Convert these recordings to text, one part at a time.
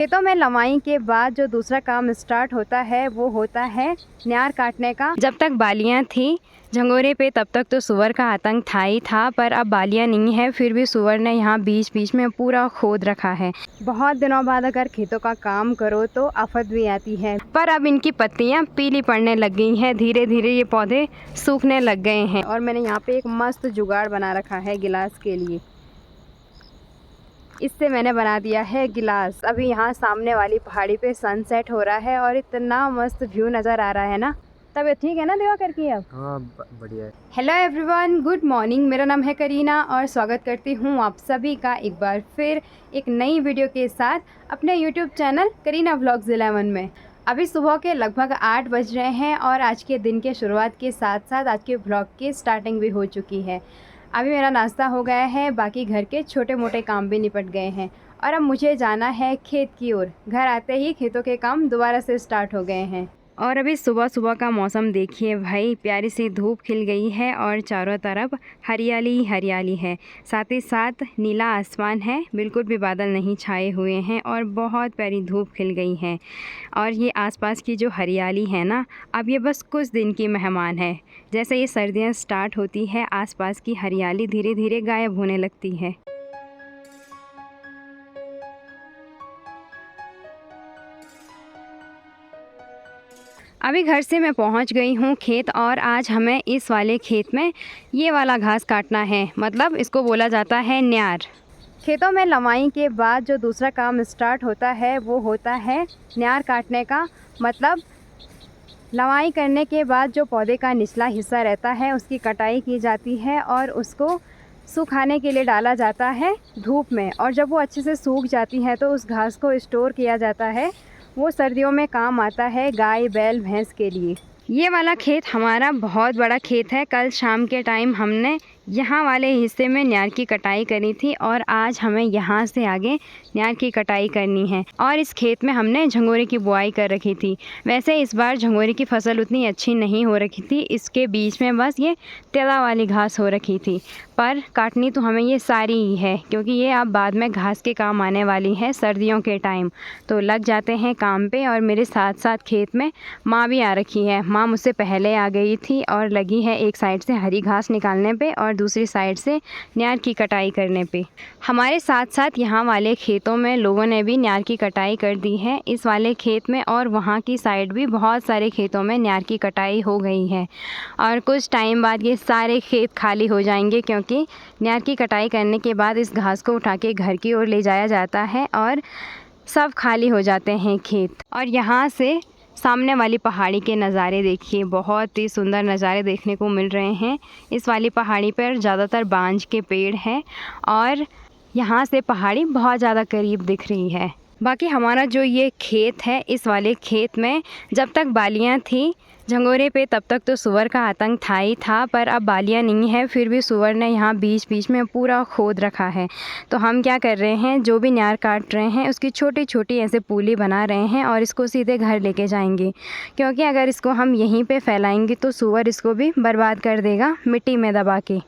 खेतों में लवाई के बाद जो दूसरा काम स्टार्ट होता है वो होता है न्यार काटने का। जब तक बालियां थी झंगोरे पे तब तक तो सूअर का आतंक था ही था, पर अब बालियां नहीं है फिर भी सूअर ने यहाँ बीच बीच में पूरा खोद रखा है। बहुत दिनों बाद अगर खेतों का काम करो तो आफत भी आती है, पर अब इनकी पत्तियां पीली पड़ने लग गई हैं, धीरे धीरे ये पौधे सूखने लग गए हैं। और मैंने यहाँ पे एक मस्त जुगाड़ बना रखा है गिलास के लिए। इससे मैंने बना दिया है गिलास। अभी यहाँ सामने वाली पहाड़ी पे सनसेट हो रहा है और इतना मस्त व्यू नज़र आ रहा है ना। तब ठीक है ना दिवाकर की अब? हाँ बढ़िया है। Hello everyone, good morning. मेरा नाम है करीना और स्वागत करती हूँ आप सभी का एक बार फिर एक नई वीडियो के साथ अपने यूट्यूब चैनल करीना व्लॉग्स 11 में। अभी सुबह के लगभग 8 बज रहे हैं और आज के दिन के शुरुआत के साथ साथ आज के व्लॉग की स्टार्टिंग भी हो चुकी है। अभी मेरा नाश्ता हो गया है, बाकी घर के छोटे मोटे काम भी निपट गए हैं और अब मुझे जाना है खेत की ओर। घर आते ही खेतों के काम दोबारा से स्टार्ट हो गए हैं। और अभी सुबह सुबह का मौसम देखिए भाई, प्यारी सी धूप खिल गई है और चारों तरफ हरियाली ही हरियाली है। साथ ही साथ नीला आसमान है, बिल्कुल भी बादल नहीं छाए हुए हैं और बहुत प्यारी धूप खिल गई है। और ये आसपास की जो हरियाली है ना, अब ये बस कुछ दिन की मेहमान है। जैसे ये सर्दियाँ स्टार्ट होती है आसपास की हरियाली धीरे धीरे गायब होने लगती है। अभी घर से मैं पहुंच गई हूं खेत और आज हमें इस वाले खेत में ये वाला घास काटना है, मतलब इसको बोला जाता है न्यार। खेतों में लवाई के बाद जो दूसरा काम स्टार्ट होता है वो होता है न्यार काटने का। मतलब लवाई करने के बाद जो पौधे का निचला हिस्सा रहता है उसकी कटाई की जाती है और उसको सुखाने के लिए डाला जाता है धूप में। और जब वो अच्छे से सूख जाती है तो उस घास को स्टोर किया जाता है। वो सर्दियों में काम आता है गाय बैल भैंस के लिए। ये वाला खेत हमारा बहुत बड़ा खेत है। कल शाम के टाइम हमने यहाँ वाले हिस्से में न्यार की कटाई करी थी और आज हमें यहाँ से आगे न्यार की कटाई करनी है। और इस खेत में हमने झंगोरे की बुआई कर रखी थी। वैसे इस बार झंगोरे की फसल उतनी अच्छी नहीं हो रखी थी, इसके बीच में बस ये तेला वाली घास हो रखी थी। पर काटनी तो हमें ये सारी ही है क्योंकि ये अब बाद में घास के काम आने वाली है सर्दियों के टाइम। तो लग जाते हैं काम पे। और मेरे साथ साथ खेत में माँ भी आ रखी है। माँ मुझसे पहले आ गई थी और लगी है एक साइड से हरी घास निकालने पे और दूसरी साइड से न्यार की कटाई करने पे। हमारे साथ साथ यहाँ वाले खेतों में लोगों ने भी न्यार की कटाई कर दी है, इस वाले खेत में और वहाँ की साइड भी बहुत सारे खेतों में न्यार की कटाई हो गई है। और कुछ टाइम बाद ये सारे खेत खाली हो जाएंगे क्योंकि न्यार की कटाई करने के बाद इस घास को उठा के घर की ओर ले जाया जाता है और सब खाली हो जाते हैं खेत। और यहाँ से सामने वाली पहाड़ी के नज़ारे देखिए, बहुत ही सुंदर नज़ारे देखने को मिल रहे हैं। इस वाली पहाड़ी पर ज़्यादातर बांज के पेड़ हैं और यहाँ से पहाड़ी बहुत ज़्यादा करीब दिख रही है। बाकी हमारा जो ये खेत है, इस वाले खेत में जब तक बालियाँ थी झंगोरे पे तब तक तो सूअर का आतंक था ही था, पर अब बालियाँ नहीं है फिर भी सूअर ने यहाँ बीच बीच में पूरा खोद रखा है। तो हम क्या कर रहे हैं, जो भी न्यार काट रहे हैं उसकी छोटी छोटी ऐसे पूली बना रहे हैं और इसको सीधे घर लेके जाएंगे। क्योंकि अगर इसको हम यहीं पे फैलाएंगे तो सूअर इसको भी बर्बाद कर देगा मिट्टी में दबा के।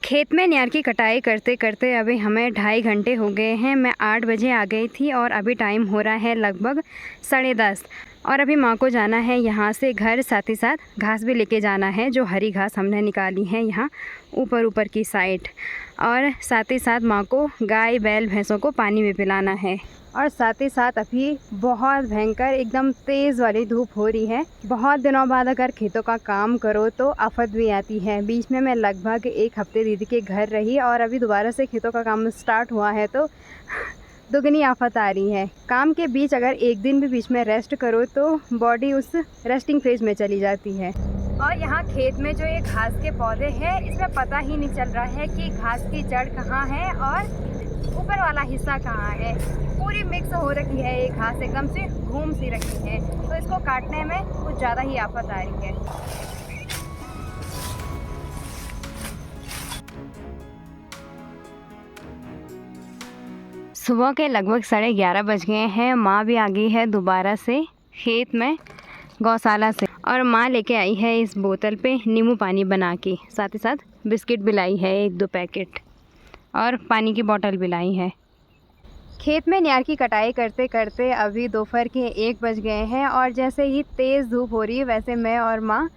खेत में न्यार की कटाई करते करते अभी हमें 2.5 घंटे हो गए हैं। मैं 8 बजे आ गई थी और अभी टाइम हो रहा है लगभग 10:30। और अभी माँ को जाना है यहाँ से घर, साथ ही साथ घास भी लेके जाना है, जो हरी घास हमने निकाली है यहाँ ऊपर की साइड। और साथ ही साथ माँ को गाय बैल भैंसों को पानी भी पिलाना है। और साथ ही साथ अभी बहुत भयंकर एकदम तेज़ वाली धूप हो रही है। बहुत दिनों बाद अगर खेतों का काम करो तो आफत भी आती है। बीच में मैं लगभग 1 हफ्ते दीदी के घर रही और अभी दोबारा से खेतों का काम स्टार्ट हुआ है तो दुगनी आफत आ रही है। काम के बीच अगर एक दिन भी बीच में रेस्ट करो तो बॉडी उस रेस्टिंग फेज में चली जाती है। और यहाँ खेत में जो ये घास के पौधे हैं, इसमें पता ही नहीं चल रहा है कि घास की जड़ कहाँ है और ऊपर वाला हिस्सा कहाँ है। पूरी मिक्स हो रखी है ये घास, एकदम से घूम सी रखी है। तो इसको काटने में कुछ ज़्यादा ही आफत आ रही है। सुबह के लगभग 11:30 बज गए हैं। माँ भी आ गई है दोबारा से खेत में गौशाला से और माँ लेके आई है इस बोतल पे नींबू पानी बना के, साथ ही साथ बिस्किट भी लाई है 1-2 पैकेट। और पानी की बोतल भी लाई है। खेत में न्यार की कटाई करते करते अभी दोपहर के 1 बज गए हैं और जैसे ही तेज़ धूप हो रही है वैसे मैं और माँ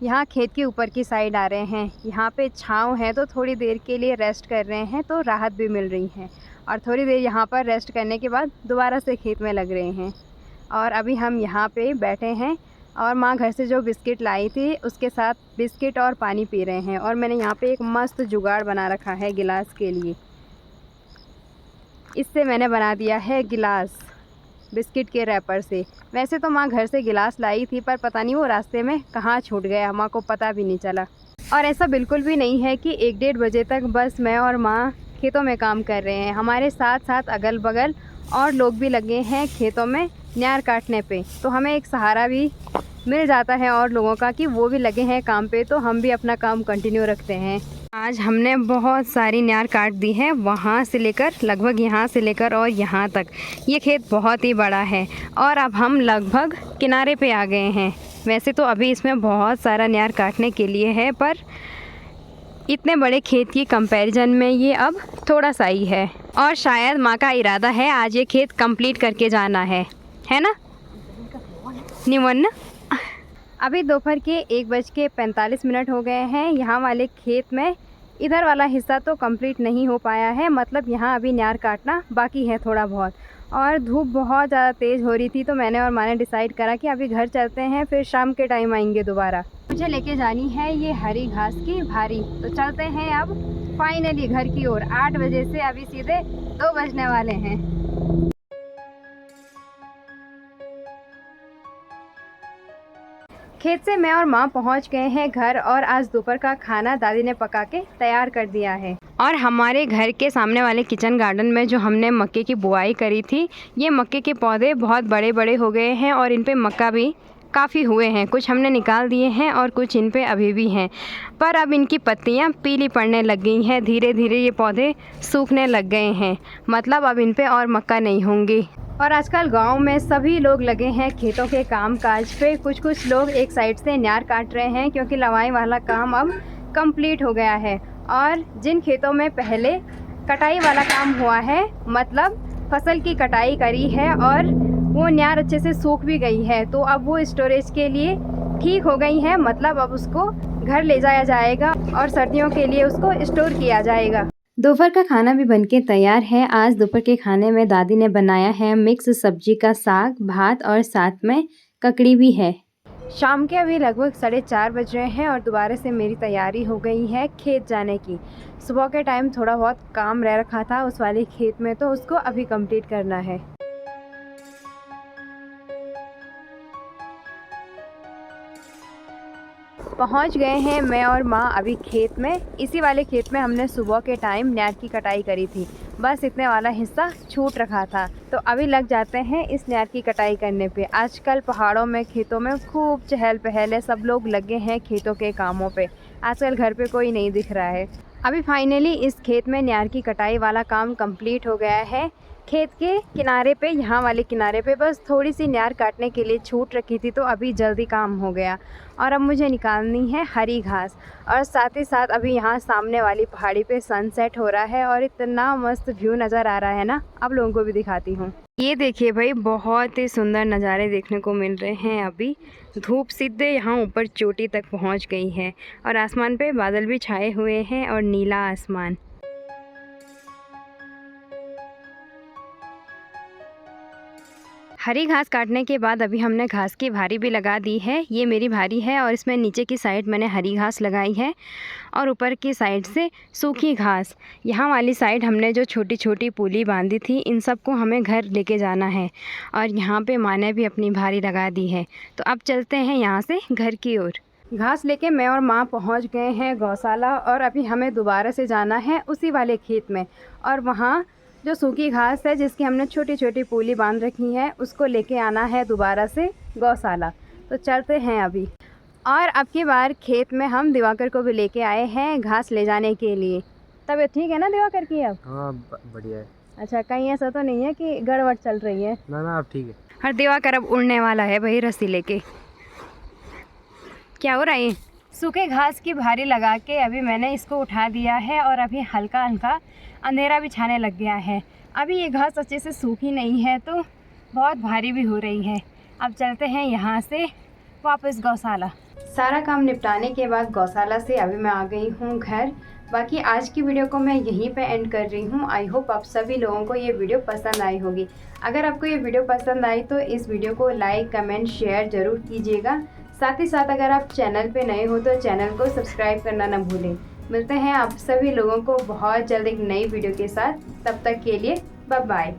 यहाँ खेत के ऊपर की साइड आ रहे हैं। यहाँ पे छाँव है तो थोड़ी देर के लिए रेस्ट कर रहे हैं, तो राहत भी मिल रही है। और थोड़ी देर यहाँ पर रेस्ट करने के बाद दोबारा से खेत में लग रहे हैं। और अभी हम यहाँ पे बैठे हैं और माँ घर से जो बिस्किट लाई थी उसके साथ बिस्किट और पानी पी रहे हैं। और मैंने यहाँ पे एक मस्त जुगाड़ बना रखा है गिलास के लिए। इससे मैंने बना दिया है गिलास बिस्किट के रैपर से। वैसे तो माँ घर से गिलास लाई थी पर पता नहीं वो रास्ते में कहाँ छूट गया, माँ को पता भी नहीं चला। और ऐसा बिल्कुल भी नहीं है कि 1-1:30 बजे तक बस मैं और माँ खेतों में काम कर रहे हैं। हमारे साथ साथ अगल बगल और लोग भी लगे हैं खेतों में न्यार काटने पे, तो हमें एक सहारा भी मिल जाता है और लोगों का कि वो भी लगे हैं काम पे, तो हम भी अपना काम कंटिन्यू रखते हैं। आज हमने बहुत सारी न्यार काट दी है, वहाँ से लेकर लगभग यहाँ से लेकर और यहाँ तक। ये खेत बहुत ही बड़ा है और अब हम लगभग किनारे पे आ गए हैं। वैसे तो अभी इसमें बहुत सारा न्यार काटने के लिए है, पर इतने बड़े खेत की कंपैरिजन में ये अब थोड़ा सा ही है। और शायद माँ का इरादा है आज ये खेत कंप्लीट करके जाना है ना निमन? अभी दोपहर के 1:45 हो गए हैं। यहाँ वाले खेत में इधर वाला हिस्सा तो कंप्लीट नहीं हो पाया है, मतलब यहाँ अभी न्यार काटना बाकी है थोड़ा बहुत। और धूप बहुत ज़्यादा तेज़ हो रही थी, तो मैंने और माँ ने डिसाइड करा कि अभी घर चलते हैं, फिर शाम के टाइम आएंगे दोबारा। मुझे लेके जानी है ये हरी घास की भारी, तो चलते हैं अब फाइनली घर की ओर। 8 बजे से अभी सीधे 2 बजने वाले हैं। खेत से मैं और माँ पहुँच गए हैं घर और आज दोपहर का खाना दादी ने पका के तैयार कर दिया है। और हमारे घर के सामने वाले किचन गार्डन में जो हमने मक्के की बुआई करी थी, ये मक्के के पौधे बहुत बड़े बड़े हो गए हैं और इन पे मक्का भी काफ़ी हुए हैं। कुछ हमने निकाल दिए हैं और कुछ इन पे अभी भी हैं, पर अब इनकी पत्तियाँ पीली पड़ने लग गई हैं। धीरे धीरे ये पौधे सूखने लग गए हैं, मतलब अब इन पे और मक्का नहीं होंगी। और आजकल गांव में सभी लोग लगे हैं खेतों के काम काज पे। कुछ लोग एक साइड से न्यार काट रहे हैं क्योंकि लवाई वाला काम अब कंप्लीट हो गया है। और जिन खेतों में पहले कटाई वाला काम हुआ है, मतलब फसल की कटाई करी है और वो न्यार अच्छे से सूख भी गई है, तो अब वो स्टोरेज के लिए ठीक हो गई है, मतलब अब उसको घर ले जाया जाएगा और सर्दियों के लिए उसको स्टोर किया जाएगा। दोपहर का खाना भी बनके तैयार है। आज दोपहर के खाने में दादी ने बनाया है मिक्स सब्जी का साग, भात और साथ में ककड़ी भी है। शाम के अभी लगभग 4:30 बज रहे हैं और दोबारा से मेरी तैयारी हो गई है खेत जाने की। सुबह के टाइम थोड़ा बहुत काम रह रखा था उस वाले खेत में, तो उसको अभी कंप्लीट करना है। पहुंच गए हैं मैं और माँ अभी खेत में। इसी वाले खेत में हमने सुबह के टाइम न्यार की कटाई करी थी, बस इतने वाला हिस्सा छूट रखा था, तो अभी लग जाते हैं इस न्यार की कटाई करने पे। आजकल पहाड़ों में खेतों में खूब चहल पहल है, सब लोग लगे हैं खेतों के कामों पे। आजकल घर पे कोई नहीं दिख रहा है। अभी फाइनली इस खेत में न्यार की कटाई वाला काम कंप्लीट हो गया है। खेत के किनारे पे, यहाँ वाले किनारे पे बस थोड़ी सी न्यार काटने के लिए छूट रखी थी, तो अभी जल्दी काम हो गया। और अब मुझे निकालनी है हरी घास। और साथ ही साथ अभी यहाँ सामने वाली पहाड़ी पे सनसेट हो रहा है और इतना मस्त व्यू नज़र आ रहा है ना, आप लोगों को भी दिखाती हूँ। ये देखिए भाई, बहुत ही सुंदर नज़ारे देखने को मिल रहे हैं। अभी धूप सीधे यहाँ ऊपर चोटी तक पहुँच गई है और आसमान पे बादल भी छाए हुए हैं और नीला आसमान। हरी घास काटने के बाद अभी हमने घास की भारी भी लगा दी है। ये मेरी भारी है और इसमें नीचे की साइड मैंने हरी घास लगाई है और ऊपर की साइड से सूखी घास। यहाँ वाली साइड हमने जो छोटी छोटी पूली बांधी थी, इन सब को हमें घर लेके जाना है और यहाँ पे माँ ने भी अपनी भारी लगा दी है। तो अब चलते हैं यहाँ से घर की ओर। घास लेके मैं और माँ पहुँच गए हैं गौशाला और अभी हमें दोबारा से जाना है उसी वाले खेत में और वहाँ जो सूखी घास है जिसकी हमने छोटी छोटी पूली बांध रखी है, उसको लेके आना है दोबारा से गौशाला। तो चलते हैं अभी। और अब की बार खेत में हम दिवाकर को भी लेके आए हैं घास ले जाने के लिए। तबीयत ठीक है ना दिवाकर की अब? हाँ बढ़िया है। अच्छा, कहीं ऐसा तो नहीं है कि गड़बड़ चल रही है? ना अब ठीक है। हर दिवाकर अब उड़ने वाला है भाई रस्सी लेके। क्या हो रहा है? सूखे घास की भारी लगा के अभी मैंने इसको उठा दिया है और अभी हल्का हल्का अंधेरा भी छाने लग गया है। अभी ये घास अच्छे से सूखी नहीं है तो बहुत भारी भी हो रही है। अब चलते हैं यहाँ से वापस गौशाला। सारा काम निपटाने के बाद गौशाला से अभी मैं आ गई हूँ घर। बाकी आज की वीडियो को मैं यहीं पे एंड कर रही हूँ। आई होप आप सभी लोगों को ये वीडियो पसंद आई होगी। अगर आपको ये वीडियो पसंद आई तो इस वीडियो को लाइक, कमेंट, शेयर ज़रूर कीजिएगा। साथ ही साथ अगर आप चैनल पे नए हो तो चैनल को सब्सक्राइब करना ना भूलें। मिलते हैं आप सभी लोगों को बहुत जल्द एक नई वीडियो के साथ। तब तक के लिए बाय बाय।